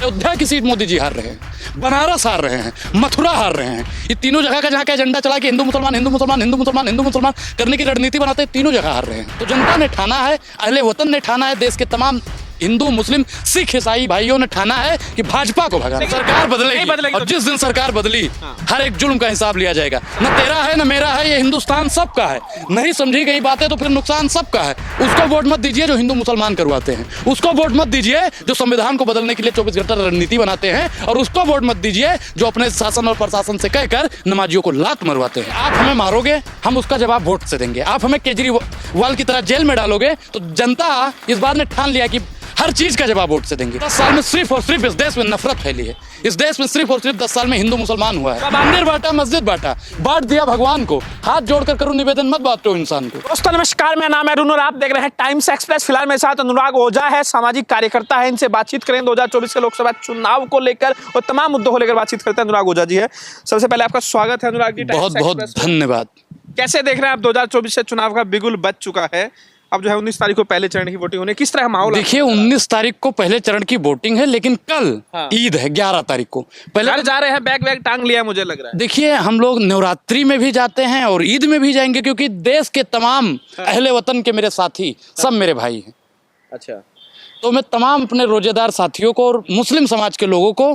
अयोध्या की सीट मोदी जी हार रहे हैं, बनारस हार रहे हैं, मथुरा हार रहे हैं। ये तीनों जगह का जहाँ का एजेंडा चला कि हिंदू मुसलमान हिंदू मुसलमान हिंदू मुसलमान हिंदू मुसलमान करने की रणनीति बनाते हैं, तीनों जगह हार रहे हैं। तो जनता ने ठाना है, अहले वतन ने ठाना है, देश के तमाम हिंदू मुस्लिम सिख ईसाई भाइयों ने ठाना है कि भाजपा को भगाना। सरकार बदलेगी और जिस दिन सरकार बदली हर एक जुल्म का हिसाब लिया जाएगा। न तेरा है न मेरा है, ये हिंदुस्तान सबका है। नहीं समझी गई बातें तो फिर नुकसान सबका है। उसको वोट मत दीजिए जो हिंदू मुसलमान करवाते हैं, उसको वोट मत दीजिए जो संविधान को बदलने के लिए 24 घंटा रणनीति बनाते हैं, और उसको वोट मत दीजिए जो अपने शासन और प्रशासन से कहकर नमाजियों को लात मरवाते हैं। आप हमें मारोगे, हम उसका जवाब वोट से देंगे। आप हमें केजरीवाल की तरह जेल में डालोगे तो जनता इस बार ने ठान लिया कि हर चीज का जवाब वोट से देंगे। 10 साल में सिर्फ और सिर्फ इस देश में नफरत फैली है। इस देश में सिर्फ और सिर्फ 10 साल में हिंदू मुसलमान हुआ है। मंदिर बांटा, मस्जिद बांटा, बांट दिया भगवान को। हाथ जोड़कर करूं निवेदन, मत बांटो इंसान को। दोस्तों नमस्कार, मेरा नाम है अरुण और आप देख रहे हैं टाइम्स एक्सप्रेस। फिलहाल मेरे साथ अनुराग ओझा है, सामाजिक कार्यकर्ता है। इनसे बातचीत करें 2024 के लोकसभा चुनाव को लेकर और तमाम मुद्दों को लेकर बातचीत करते हैं। अनुराग ओझा जी है। सबसे पहले आपका स्वागत है अनुराग जी। बहुत बहुत धन्यवाद। कैसे देख रहे हैं आप 2024 से चुनाव का बिगुल बज चुका है, अब जो है 19 तारीख को पहले चरण की वोटिंग होने, किस तरह माहौल? देखिए 19 तारीख को पहले चरण की वोटिंग है, लेकिन कल ईद है 11 तारीख को। पहले जा रहे हैं, बैग टांग लिया मुझे लग रहा है। देखिए हम लोग नवरात्रि में भी जाते हैं और ईद में भी जाएंगे, क्योंकि देश के तमाम अहले वतन के मेरे साथी सब मेरे भाई हैं। अच्छा, तो मैं तमाम अपने रोजेदार साथियों को और मुस्लिम समाज के लोगों को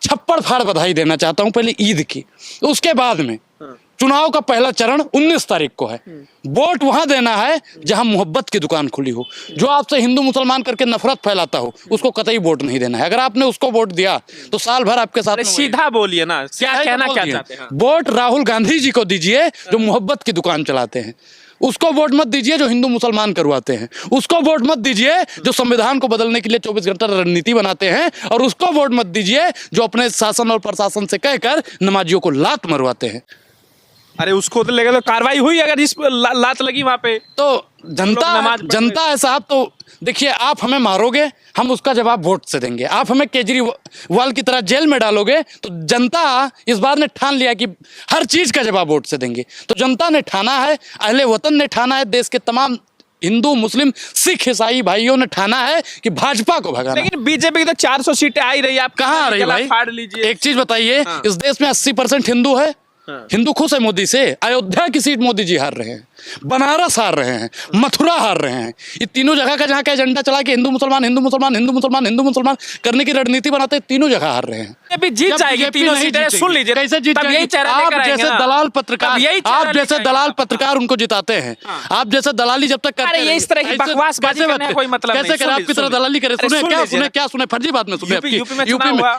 छप्पड़ फाड़ बधाई देना चाहता हूं, पहले ईद की। उसके बाद में चुनाव का पहला चरण 19 तारीख को है। वोट वहां देना है जहां मोहब्बत की दुकान खुली हो। जो आपसे हिंदू मुसलमान करके नफरत फैलाता हो उसको कतई वोट नहीं देना है। अगर आपने उसको वोट दिया तो साल भर आपके साथ सीधा बोलिए ना, क्या कहना क्या चाहते हैं? वोट राहुल गांधी जी को दीजिए जो मोहब्बत की दुकान चलाते हैं। उसको वोट मत दीजिए जो हिंदू मुसलमान करवाते हैं। उसको वोट मत दीजिए जो संविधान को बदलने के लिए 24 घंटा रणनीति बनाते हैं, और उसको वोट मत दीजिए जो अपने शासन और प्रशासन से कहकर नमाजियों को लात मरवाते हैं। अरे उसको तो लेकर तो कार्रवाई हुई, अगर जिस लात लगी वहां पे तो जनता है साहब। तो देखिए आप हमें मारोगे, हम उसका जवाब वोट से देंगे। आप हमें केजरीवाल की तरह जेल में डालोगे तो जनता इस बार ने ठान लिया कि हर चीज का जवाब वोट से देंगे। तो जनता ने ठाना है, अहले वतन ने ठाना है, देश के तमाम हिंदू मुस्लिम सिख ईसाई भाइयों ने ठाना है कि भाजपा को भगाना। लेकिन बीजेपी की तो 400 सीटें आ ही रही है, आप कहाँ आ रही है भाई? फाड़ लीजिए। एक चीज बताइए, इस देश में 80% हिंदू है। हिंदू खुश है मोदी से। अयोध्या की सीट मोदी जी हार रहे हैं, बनारस हार रहे हैं, मथुरा हार रहे हैं। ये तीनों जगह का जहाँ का एजेंडा चला कि हिंदू मुसलमान हिंदू मुसलमान हिंदू मुसलमान हिंदू मुसलमान करने की रणनीति बनाते हैं, तीनों जगह हार रहे हैं। अभी जीत जाएगी तीनों सीटें, सुन लीजिए। कैसे जीत जाएगी? आप जैसे दलाल पत्रकार उनको जिताते हैं। आप जैसे दलाली जब तक करते हैं, इस तरह की बकवासबाजी करने का कोई मतलब नहीं। कैसे करें आपकी तरह दलाली करें? सुने क्या सुने, फर्जी बात में सुने।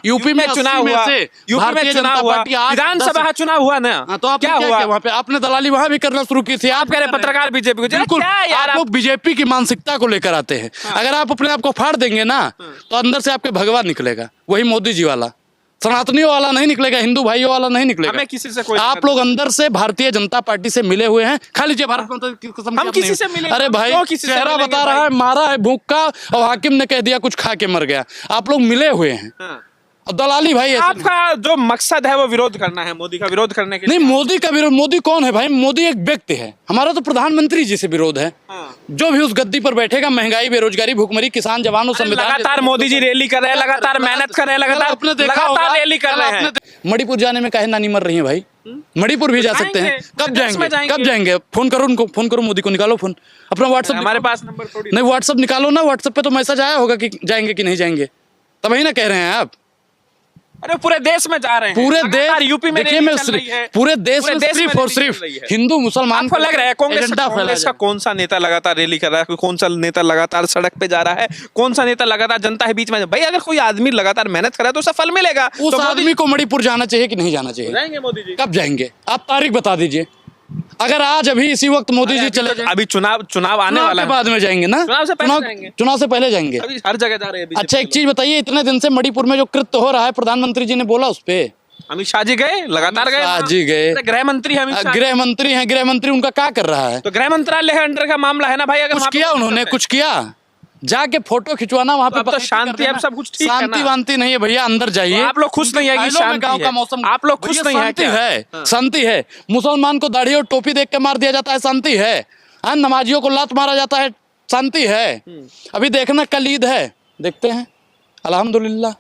यूपी में चुनाव हुआ, विधानसभा चुनाव हुआ ना, तो आप क्या हुआ वहाँ पे? आपने दलाली वहाँ भी करना शुरू की थी। आप कह रहे पत्रकार बीजेपी को, बिल्कुल आप लोग बीजेपी की मानसिकता को लेकर आते हैं। अगर आप अपने आप को फाड़ देंगे ना तो अंदर से आपके भगवान निकलेगा, वही मोदी जी वाला, सनातनियों वाला नहीं निकलेगा, हिंदू भाइयों वाला नहीं निकलेगा। हमें किसी से कोई आप लोग अंदर से भारतीय जनता पार्टी से मिले हुए हैं। खा लीजिए भारत में हम किसी से मिले? अरे भाई चेहरा बता रहा है, मारा है भूख का और हाकिम ने कह दिया कुछ खा के मर गया। आप लोग मिले हुए हैं और दलाली भाई। आपका जो मकसद है वो विरोध करना है, मोदी का विरोध करने के नहीं, मोदी का विरोध। मोदी कौन है भाई? मोदी एक व्यक्ति है। हमारा तो प्रधानमंत्री जी से विरोध है। जो भी उस गद्दी पर बैठेगा, महंगाई बेरोजगारी भूखमरी किसान जवानों संविधान, लगातार मोदी जी रैली कर रहे हैं, लगातार मेहनत कर रहे हैं, लगातार रैली कर रहे हैं। मणिपुर जाने में काहे नानी मर रही है भाई? मणिपुर भी जा सकते हैं। कब जाएंगे? फोन करो उनको, फोन करो मोदी को, निकालो फोन अपना व्हाट्सएप। हमारे पास नंबर थोड़ी नहीं, व्हाट्सएप निकालो ना। व्हाट्सएप पे तो मैसेज आया होगा कि जाएंगे कि नहीं जाएंगे, तभी ना कह रहे हैं आप। अरे पूरे देश में जा रहे हैं, पूरे देश यूपी में देखिए, पूरे देश में सिर्फ और सिर्फ हिंदू मुसलमान को लग रहा है। कांग्रेस का कौन सा नेता लगातार रैली कर रहा है? कौन सा नेता लगातार सड़क पे जा रहा है? कौन सा नेता लगातार जनता के बीच में? भाई अगर कोई आदमी लगातार मेहनत करे तो सफल मिलेगा। उस आदमी को मणिपुर जाना चाहिए कि नहीं जाना चाहिए? जाएंगे मोदी जी। कब जाएंगे? आप तारीख बता दीजिए। अगर आज अभी इसी वक्त मोदी जी चले, अभी चुनाव आने वाला है, बाद में जाएंगे ना? चुनाव से पहले जाएंगे। अभी हर जगह जा रहे हैं। अच्छा एक चीज बताइए, इतने दिन से मणिपुर में जो कृत्य हो रहा है, प्रधानमंत्री जी ने बोला उस पे? अमित शाह जी गए, लगातार गए। शाह जी गए, गृह मंत्री हैं, गृह मंत्री उनका क्या कर रहा है? तो गृह मंत्रालय के अंडर का मामला है ना भाई। अगर कुछ किया उन्होंने? कुछ किया? जाके फोटो खिंचवाना वहाँ पे तो शांति, अब सब कुछ ठीक है ना? शांति वांति नहीं है भैया, अंदर जाइए। आप लोग खुश नहीं है कि शांति गांव का मौसम? आप लोग खुश नहीं है क्या? शांति है। मुसलमान को दाढ़ी और टोपी देख के मार दिया जाता है, शांति है। नमाजियों को लात मारा जाता है, शांति है। अभी देखना कल ईद है, देखते हैं। अल्हम्दुलिल्लाह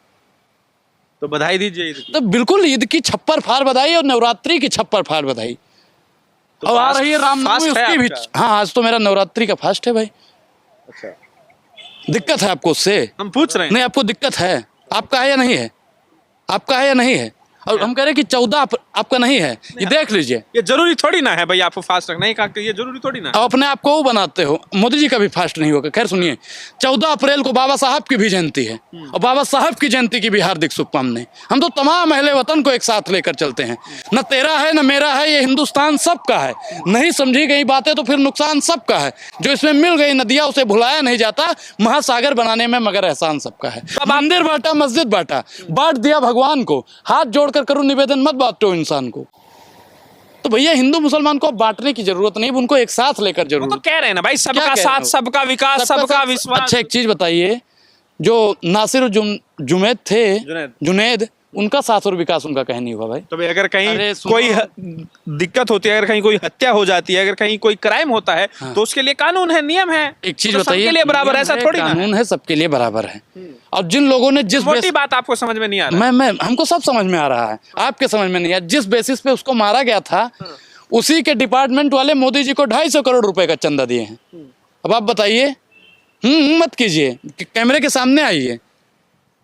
तो बधाई दीजिए ईद की। तो बिल्कुल ईद की छप्पर फाड़ बधाई और नवरात्रि की छप्पर फाड़ बधाई। तो और आ फास्ट- रही है रामनवमी, फास्ट है उसकी भी। आपका? हाँ, आज तो मेरा नवरात्रि का फास्ट है भाई। अच्छा, दिक्कत है आपको उससे? हम पूछ रहे हैं। नहीं, आपको दिक्कत है? आपका है या नहीं है? आपका है या नहीं है? और हम कह रहे हैं कि 14 आपका नहीं है, ये देख लीजिए। ये जरूरी थोड़ी ना है भाई आपको फास्ट रखना, ये जरूरी थोड़ी ना है। अब अपने आप को वो बनाते हो, मोदी जी का भी फास्ट नहीं होगा। खैर सुनिए, 14 अप्रैल को बाबा साहब की भी जयंती है और बाबा साहब की जयंती की भी हार्दिक शुभकामनाएं। हम तो तमाम अहले वतन को एक साथ लेकर चलते हैं। न तेरा है न मेरा है, ये हिंदुस्तान सबका है। नहीं समझी गई बातें तो फिर नुकसान सबका है। जो इसमें मिल गई नदियां उसे भुलाया नहीं जाता, महासागर बनाने में मगर एहसान सबका है। मंदिर बांटा, मस्जिद बांटा, बांट दिया भगवान को, हाथ जोड़कर करूं निवेदन मत बांटो इंसान को। तो भैया हिंदू मुसलमान को बांटने की जरूरत नहीं, उनको एक साथ लेकर वो जरूर। तो कह रहे हैं ना भाई, क्या सबका कह रहे साथ, हो? सबका विकास, सबका विश्वास। अच्छा, एक चीज बताइए, जो नासिर जुमैद थे, जुनैद, उनका साथ और विकास उनका कहीं नहीं हुआ भाई। तो भाई अगर कहीं अरे सुनो। कोई दिक्कत होती है, अगर कहीं कोई हत्या हो जाती है, अगर कहीं कोई क्राइम होता है, तो उसके लिए कानून है, नियम है। एक चीज तो बताइए, सबके लिए बराबर है, ऐसा नियम है, थोड़ी ना है। कानून है, सबके लिए बराबर है। और जिन लोगों ने जिस मोटी बात आपको समझ में नहीं आ रहा। मैं हमको सब समझ में आ रहा है, आपके समझ में नहीं है। जिस बेसिस पे उसको मारा गया था, उसी के डिपार्टमेंट वाले मोदी जी को 250 करोड़ रुपए का चंदा दिए हैं। अब आप बताइए, मत कीजिए, कैमरे के सामने आइए।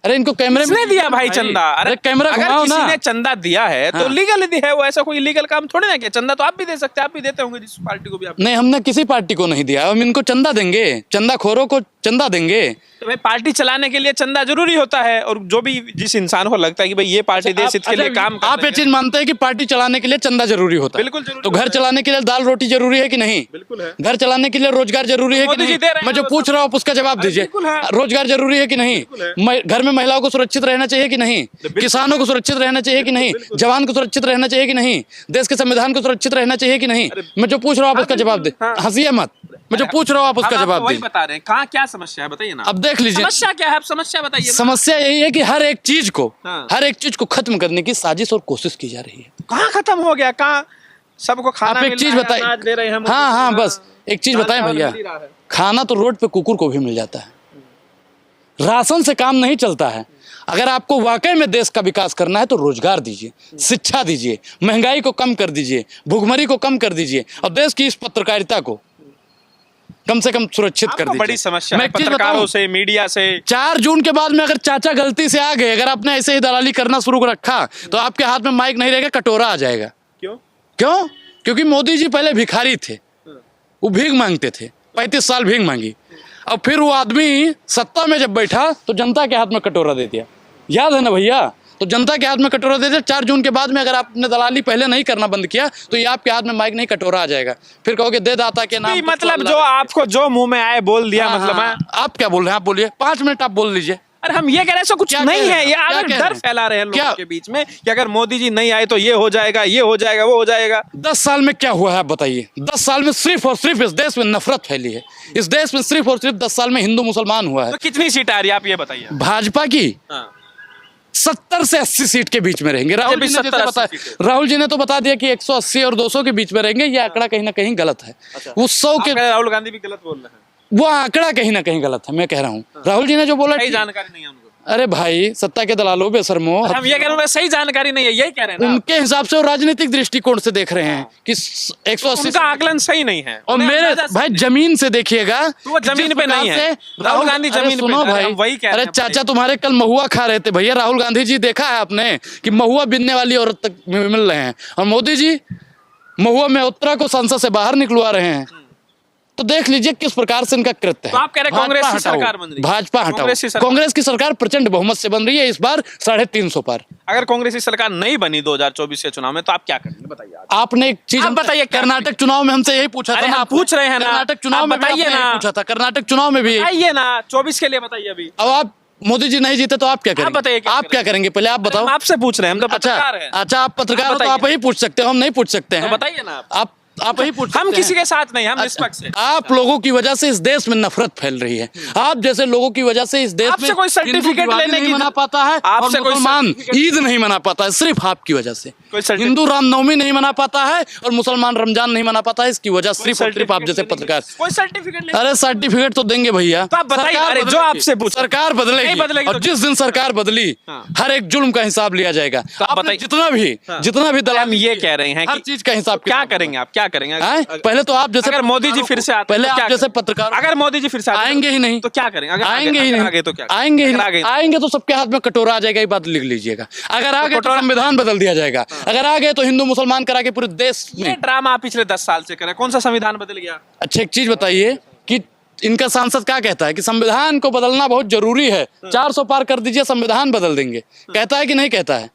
अरे इनको कैमरे किसने दिया भाई चंदा? अरे कैमरा अगर घुमाओ किसी ना। ने चंदा दिया है तो हाँ। लीगल है वो, ऐसा कोई इलीगल काम थोड़ी ना किया। चंदा तो आप भी दे सकते हैं, आप भी देते होंगे जिस पार्टी को भी आप। नहीं, हमने किसी पार्टी को नहीं दिया, हम इनको चंदा देंगे, चंदा खोरों को चंदा देंगे। तो भाई पार्टी चलाने के लिए चंदा जरूरी होता है, और जो भी जिस इंसान को लगता है कि भाई ये पार्टी देश हित के लिए काम कर आप ये रही है। चीज मानते हैं कि पार्टी चलाने के लिए चंदा जरूरी होता है? बिल्कुल जरूरी तो घर होता है। चलाने के लिए दाल रोटी जरूरी है कि नहीं? बिल्कुल है। घर चलाने के लिए रोजगार जरूरी है कि मोदी जी नहीं? दे रहे हैं मैं जो तो पूछ रहा हूँ आप उसका जवाब दीजिए। बिल्कुल है। रोजगार जरूरी है कि नहीं? घर में महिलाओं को सुरक्षित रहना चाहिए कि नहीं? किसानों को सुरक्षित रहना चाहिए कि नहीं? जवान को सुरक्षित रहना चाहिए कि नहीं? देश के संविधान को सुरक्षित रहना चाहिए कि नहीं? मैं जो पूछ रहा हूँ आप उसका जवाब दे, हंसिए मत। मैं जो पूछ रहा हूँ आप उसका जवाब वही दीजिए। बता रहे हैं, कहाँ क्या समस्या है बताइए ना। अब देख लीजिए, समस्या क्या है, आप समस्या बताइए ना। समस्या यही है कि हर एक चीज को, हाँ। हर एक चीज को खत्म करने की साजिश और कोशिश की जा रही है। कहाँ खत्म हो गया, कहाँ सबको खाना आप एक मिल चीज रहा है, बताइए। अनाज दे रहे हैं मोदी हाँ जी, हाँ, बस एक चीज दाल बताएं चावल भैया, मिल ही रहा है। खाना तो रोड पे कुकुर को भी मिल जाता है। राशन से काम नहीं चलता है। अगर आपको वाकई में देश का विकास करना है तो रोजगार दीजिए, शिक्षा दीजिए, महंगाई को कम कर दीजिए, भुखमरी को कम कर दीजिए और देश की इस पत्रकारिता को कम से कम सुरक्षित कर आपको दीजिए। बड़ी समस्या मैं है एक चीज पत्रकारों बताऊं, से, मीडिया से। 4 जून के बाद में अगर चाचा गलती से आ गए, अगर आपने ऐसे ही दलाली करना शुरू रखा, तो आपके हाथ में माइक नहीं रहेगा, कटोरा आ जाएगा। क्यों? क्यों? क्योंकि मोदी जी पहले भिखारी थे, वो भीख मांगते थे, 35 साल भीख मांगी। अब फिर वो आदमी सत्ता में जब बैठा तो जनता के हाथ में कटोरा दे दिया, याद है ना भैया? तो जनता के हाथ में कटोरा दे दिया। 4 जून के बाद में अगर आपने दलाली पहले नहीं करना बंद किया तो ये आपके हाथ में माइक नहीं कटोरा आ जाएगा। फिर कहोगे दे दाता के नाम। मतलब जो आपको जो मुंह में आए बोल दिया, मतलब है। आप क्या बोल रहे हैं? आप बोलिए, 5 मिनट आप बोल लीजिए। अरे हम ये कह रहे हैं, ऐसा कुछ क्या कह नहीं रहे है, हैं? ये क्या अगर कह डर रहे हैं? फैला रहे हैं लोगों क्या? के बीच में कि अगर मोदी जी नहीं आए तो ये हो जाएगा, ये हो जाएगा, वो हो जाएगा। 10 साल में क्या हुआ है आप बताइए? 10 साल में सिर्फ और सिर्फ इस देश में नफरत फैली है। इस देश में सिर्फ और सिर्फ 10 साल में हिंदू मुसलमान हुआ है। तो कितनी सीट आ रही है आप ये बताइए। भाजपा की हाँ। 70 से 80 सीट के बीच में रहेंगे। राहुल जी ने 70-80 जैसे बताया, सीटें। राहुल जी ने तो बता दिया कि 180 और 200 के बीच में रहेंगे। ये आंकड़ा कहीं ना कहीं गलत है। वो 100 आप के, कह रहे हैं राहुल गांधी भी गलत बोल रहे हैं। वो आंकड़ा कहीं ना कहीं गलत है। मैं कह रहा हूँ राहुल जी ने जो बोला, सही जानकारी नहीं है उनको। अरे भाई सत्ता के दलालों बेशर्मो, हम ये कह रहे हैं सही जानकारी नहीं है, यही कह रहे हैं ना। उनके हिसाब से वो राजनीतिक दृष्टिकोण से देख रहे हैं कि 180। उनका आकलन सही नहीं है। और उन्हें मेरे अंदाजा सही भाई नहीं। जमीन से देखिएगा, तो वो जमीन जिस पे नहीं प्रकार है। से राहुल गांधी अरे जमीन पे सुनो है। अरे भाई, हम वही कह रहे अरे हैं चाचा तुम्हारे कल महुआ खा रहे थे भैया। राहुल गांधी जी देखा है आपने कि महुआ बिनने वाली औरत तक मिल रहे हैं, और मोदी जी महुआ में उत्तरा को संसद से बाहर निकलवा रहे हैं। तो देख लीजिए किस प्रकार से इनका कृत्य है। तो आप कह रहे हैं कांग्रेस की सरकार बन रही है। भाजपा हटाओ। कांग्रेस की सरकार- कांग्रेस की सरकार प्रचंड बहुमत से बन रही है, इस बार 350 पार। अगर कांग्रेस की सरकार नहीं बनी 2024 के चुनाव में तो आप क्या करेंगे बताइए आज। आपने एक चीज आप बताइए क्या कर्नाटक चुनाव में हमसे यही पूछा अरे था ना। हम आपने? पूछ रहे हैं ना। कर्नाटक चुनाव आप में भी बताइए आपने यही ना। पूछा था। कर्नाटक चुनाव में भी बताइए ना, 24 के लिए बताइए अभी। अब आप मोदी जी नहीं जीते तो आप क्या करेंगे? बताइए क्या आप क्या करेंगे पहले आप बताओ। हम आपसे पूछ रहे हैं, हम तो अच्छा पत्रकार हैं। अच्छा, आप पत्रकार हो तो बताइए। आप ही पूछ सकते हो, हम नहीं पूछ सकते हैं। तो बताइए ना आप। आप आप ही पूछ हम सकते किसी हैं। के साथ नहीं, हम निष्पक्ष हैं। आप लोगों की वजह से इस देश में नफरत फैल रही है। आप जैसे लोगों की वजह से इस देश में आपसे कोई सर्टिफिकेट हिंदू दिवाली लेने नहीं की मना पाता है, और आपसे कोई मुसलमान सर्टिफिकेट- ईद नहीं मना पाता है, सिर्फ आपकी वजह से। कोई सर्टिफिकेट- हिंदू रामनवमी नहीं मना पाता है और मुसलमान रमजान नहीं मना पाता है, इसकी वजह सिर्फ और सिर्फ आप जैसे पत्रकार। कोई सर्टिफिकेट अरे सर्टिफिकेट तो देंगे भैया। तो आप बताइए, सरकार अरे जो बदलेगी। आपसे पूछा। सरकार नहीं बदलेगी बदलेगी और तो जिस दिन सरकार बदली हाँ। हर एक जुल्म का हिसाब लिया जाएगा। तो आप आपने बताइए। जितना भी दलाल हम ये कह रहे हैं हर कि चीज का हिसाब क्या किताब करेंगे आप, क्या करेंगे हैं? पहले तो आप जैसे अगर मोदी जी फिर से आते पहले तो क्या आप जैसे करेंगे? पत्रकार अगर मोदी जी फिर से आते आएंगे ही नहीं तो क्या करेंगे? अगर आएंगे ही नहीं आगे तो क्या आएंगे ही अगर नहीं आएंगे तो सबके हाथ में कटोरा आ जाएगा। ये बात लिख लीजिएगा। अगर आगे तो कटोरा- संविधान बदल दिया जाएगा। अगर आगे तो हिंदू मुसलमान करा के पूरे देश ये में। ड्रामा आप पिछले 10 साल से करें, कौन सा संविधान बदल गया? अच्छा एक चीज बताइए कि इनका सांसद क्या कहता है कि संविधान को बदलना बहुत जरूरी है, 400 पार कर दीजिए संविधान बदल देंगे। कहता है कि नहीं कहता है?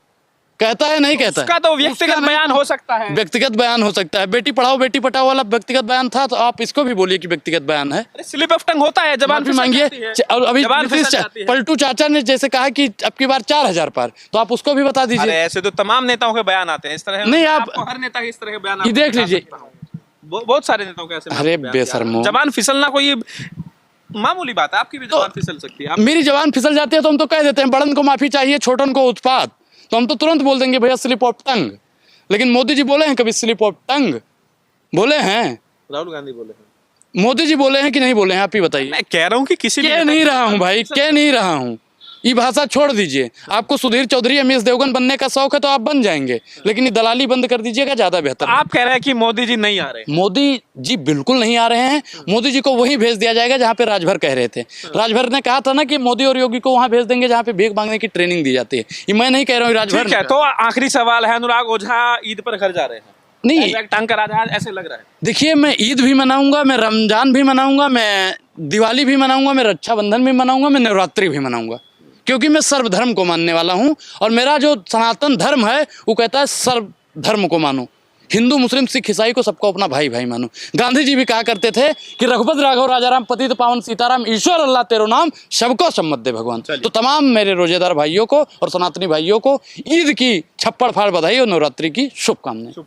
कहता है नहीं कहता है? उसका तो व्यक्तिगत उसका नहीं- बयान हो सकता है। व्यक्तिगत बयान हो सकता है। बेटी पढ़ाओ बेटी पढ़ाओ वाला व्यक्तिगत बयान था, तो आप इसको भी बोलिए कि व्यक्तिगत बयान है। अरे स्लिप ऑफ टंग होता है, जबान माफी फिसल मांगिए। जाती है। और अभी जबान नीतीश फिसल जाती है। पलटू चाचा ने जैसे कहा कि अब की बार 4000 पार, तो आप उसको भी बता अरे दीजिए। ऐसे तो तमाम नेताओं के बयान आते हैं इस तरह। नहीं, आप- आपको हर नेता के इस तरह के बयान ये आपको देख बता लीजिए। सकता हूं। बहुत सारे नेताओं के ऐसे अरे बयान बेशर्मो। जबान फिसलना कोई मामूली बात है, आपकी भी जबान फिसल सकती है। आप मेरी जवान फिसल जाती है तो हम तो कह देते हैं बड़न को माफी चाहिए, छोटन को उत्पात। तो हम तो तुरंत बोल देंगे भैया स्लिप ऑफ टंग। लेकिन मोदी जी बोले हैं कभी स्लिप ऑफ टंग? बोले हैं? राहुल गांधी बोले हैं। मोदी जी बोले हैं कि नहीं बोले हैं? आप ही बताइए। मैं कह रहा हूँ कि किसी भी कह नेता नहीं की रहा हूँ जबान भाई, फिसल- कह नहीं रहा हूँ। ये भाषा छोड़ दीजिए। आपको सुधीर चौधरी एमएस देवगन बनने का शौक है तो आप बन जाएंगे, लेकिन ये दलाली बंद कर दीजिएगा, ज्यादा बेहतर है। आप कह रहे हैं कि मोदी जी नहीं आ रहे। मोदी जी बिल्कुल नहीं आ रहे हैं। मोदी जी को वहीं भेज दिया जाएगा जहाँ पे राजभर कह रहे थे। राजभर ने कहा था ना कि मोदी और योगी को वहाँ भेज देंगे जहाँ पे भीख मांगने की ट्रेनिंग दी जाती है। ये मैं नहीं कह रहा हूँ, राजभर ठीक है, ने तो आखिरी सवाल है, अनुराग ओझा ईद पर घर जा रहे हैं। नहीं। ऐसा एक टंग करा रहा है, ऐसे लग रहा है। देखिए मैं ईद भी मनाऊंगा, मैं रमजान भी मनाऊंगा, मैं दिवाली भी मनाऊंगा, मैं रक्षाबंधन भी मनाऊंगा, मैं नवरात्रि भी मनाऊंगा, क्योंकि मैं सर्वधर्म को मानने वाला हूं। और मेरा जो सनातन धर्म है वो कहता है सर्वधर्म को मानो। हिंदू मुस्लिम सिख ईसाई को सबको अपना भाई भाई मानो। गांधी जी भी कहा करते थे कि रघुपति राघव राजाराम पतित पावन सीताराम ईश्वर अल्लाह तेरो नाम सबको सम्मत दे भगवान। तो तमाम मेरे रोजेदार भाइयों को और सनातनी भाइयों को ईद की छप्पड़ फाड़ बधाई और नवरात्रि की शुभकामनाएं।